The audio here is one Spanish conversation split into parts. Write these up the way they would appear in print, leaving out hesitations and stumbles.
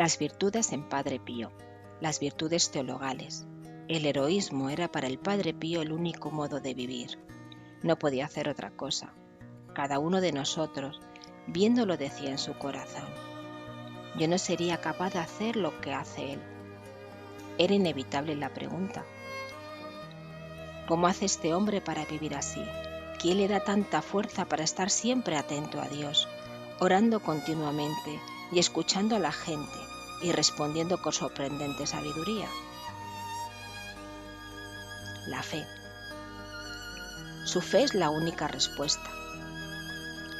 Las virtudes en Padre Pío, las virtudes teologales. El heroísmo era para el Padre Pío el único modo de vivir. No podía hacer otra cosa. Cada uno de nosotros, viéndolo, decía en su corazón: yo no sería capaz de hacer lo que hace él. Era inevitable la pregunta: ¿cómo hace este hombre para vivir así? ¿Quién le da tanta fuerza para estar siempre atento a Dios, orando continuamente y escuchando a la gente y respondiendo con sorprendente sabiduría? La fe. Su fe es la única respuesta.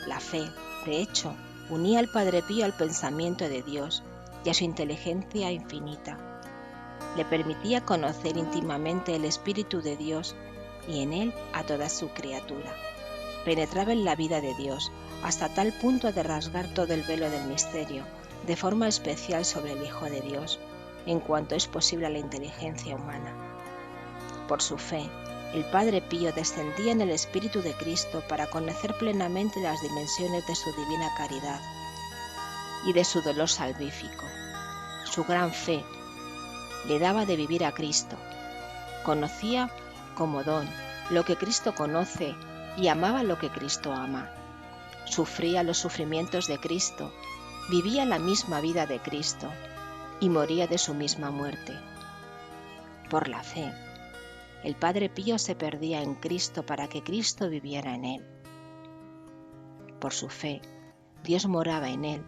La fe, de hecho, unía al Padre Pío al pensamiento de Dios y a su inteligencia infinita. Le permitía conocer íntimamente el Espíritu de Dios y en él a toda su criatura. Penetraba en la vida de Dios hasta tal punto de rasgar todo el velo del misterio, de forma especial sobre el Hijo de Dios, en cuanto es posible a la inteligencia humana. Por su fe, el Padre Pío descendía en el Espíritu de Cristo para conocer plenamente las dimensiones de su divina caridad y de su dolor salvífico. Su gran fe le daba de vivir a Cristo. Conocía como don lo que Cristo conoce y amaba lo que Cristo ama. Sufría los sufrimientos de Cristo, vivía la misma vida de Cristo y moría de su misma muerte. Por la fe, el Padre Pío se perdía en Cristo para que Cristo viviera en él. Por su fe, Dios moraba en él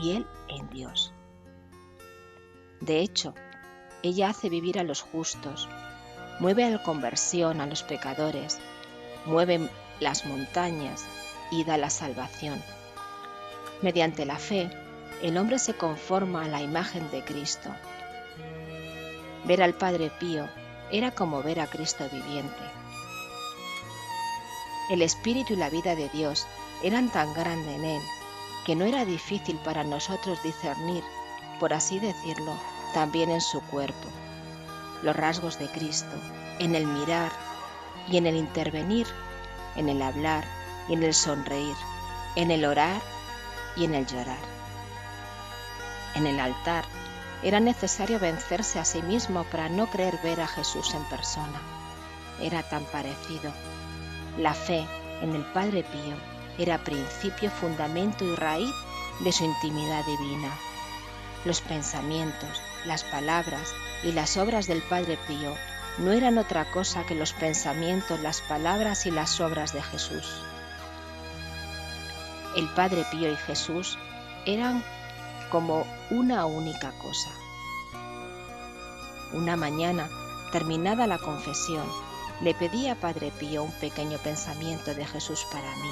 y él en Dios. De hecho, ella hace vivir a los justos, mueve a la conversión a los pecadores, mueve las montañas y da la salvación. Mediante la fe, el hombre se conforma a la imagen de Cristo. Ver al Padre Pío era como ver a Cristo viviente. El Espíritu y la vida de Dios eran tan grandes en él que no era difícil para nosotros discernir, por así decirlo, también en su cuerpo, los rasgos de Cristo, en el mirar y en el intervenir, en el hablar y en el sonreír, en el orar y en el llorar. En el altar era necesario vencerse a sí mismo para no creer ver a Jesús en persona. Era tan parecido. La fe en el Padre Pío era principio, fundamento y raíz de su intimidad divina. Los pensamientos, las palabras y las obras del Padre Pío no eran otra cosa que los pensamientos, las palabras y las obras de Jesús. El Padre Pío y Jesús eran como una única cosa. Una mañana, terminada la confesión, le pedí a Padre Pío un pequeño pensamiento de Jesús para mí.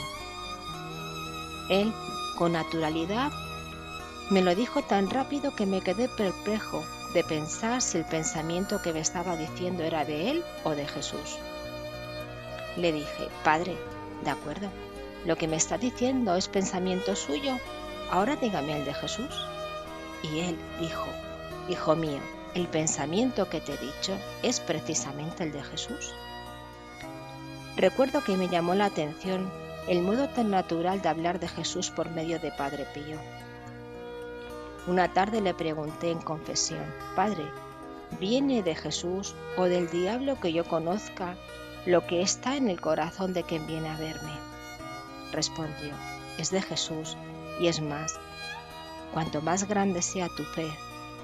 Él, con naturalidad, me lo dijo tan rápido que me quedé perplejo de pensar si el pensamiento que me estaba diciendo era de él o de Jesús. Le dije: Padre, de acuerdo, lo que me está diciendo es pensamiento suyo, ahora dígame el de Jesús. Y él dijo: Hijo mío, el pensamiento que te he dicho es precisamente el de Jesús. Recuerdo que me llamó la atención el modo tan natural de hablar de Jesús por medio de Padre Pío. Una tarde le pregunté en confesión: Padre, ¿viene de Jesús o del diablo que yo conozca lo que está en el corazón de quien viene a verme? Respondió: es de Jesús, y es más, cuanto más grande sea tu fe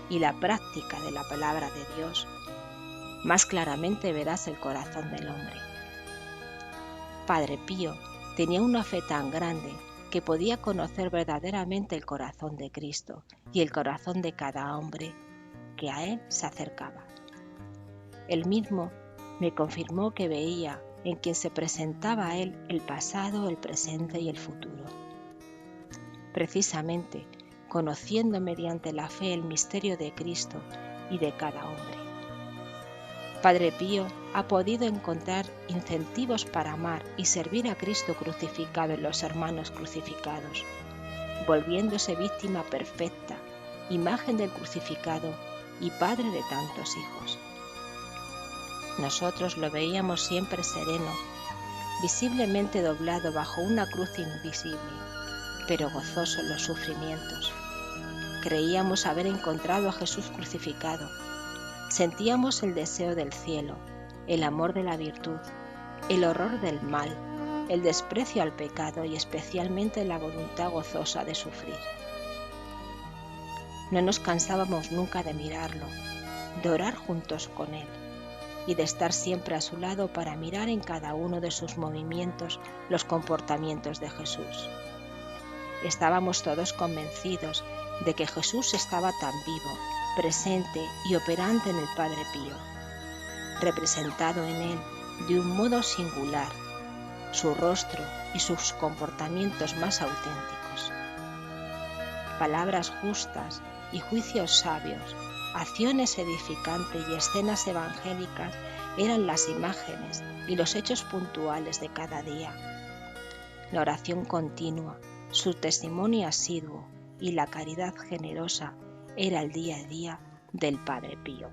y la práctica de la palabra de Dios, más claramente verás el corazón del hombre. Padre Pío tenía una fe tan grande que podía conocer verdaderamente el corazón de Cristo y el corazón de cada hombre que a él se acercaba. Él mismo me confirmó que veía en quien se presentaba a él el pasado, el presente y el futuro. Precisamente, conociendo mediante la fe el misterio de Cristo y de cada hombre. Padre Pío ha podido encontrar incentivos para amar y servir a Cristo crucificado en los hermanos crucificados, volviéndose víctima perfecta, imagen del crucificado y padre de tantos hijos. Nosotros lo veíamos siempre sereno, visiblemente doblado bajo una cruz invisible, pero gozoso en los sufrimientos. creíamos haber encontrado a Jesús crucificado. Sentíamos el deseo del cielo, el amor de la virtud, el horror del mal, el desprecio al pecado y especialmente la voluntad gozosa de sufrir. No nos cansábamos nunca de mirarlo, de orar juntos con él y de estar siempre a su lado para mirar en cada uno de sus movimientos los comportamientos de Jesús. Estábamos todos convencidos de que Jesús estaba tan vivo, presente y operante en el Padre Pío, representado en él de un modo singular, su rostro y sus comportamientos más auténticos. Palabras justas y juicios sabios, acciones edificantes y escenas evangélicas eran las imágenes y los hechos puntuales de cada día. La oración continua, su testimonio asiduo y la caridad generosa era el día a día del Padre Pío.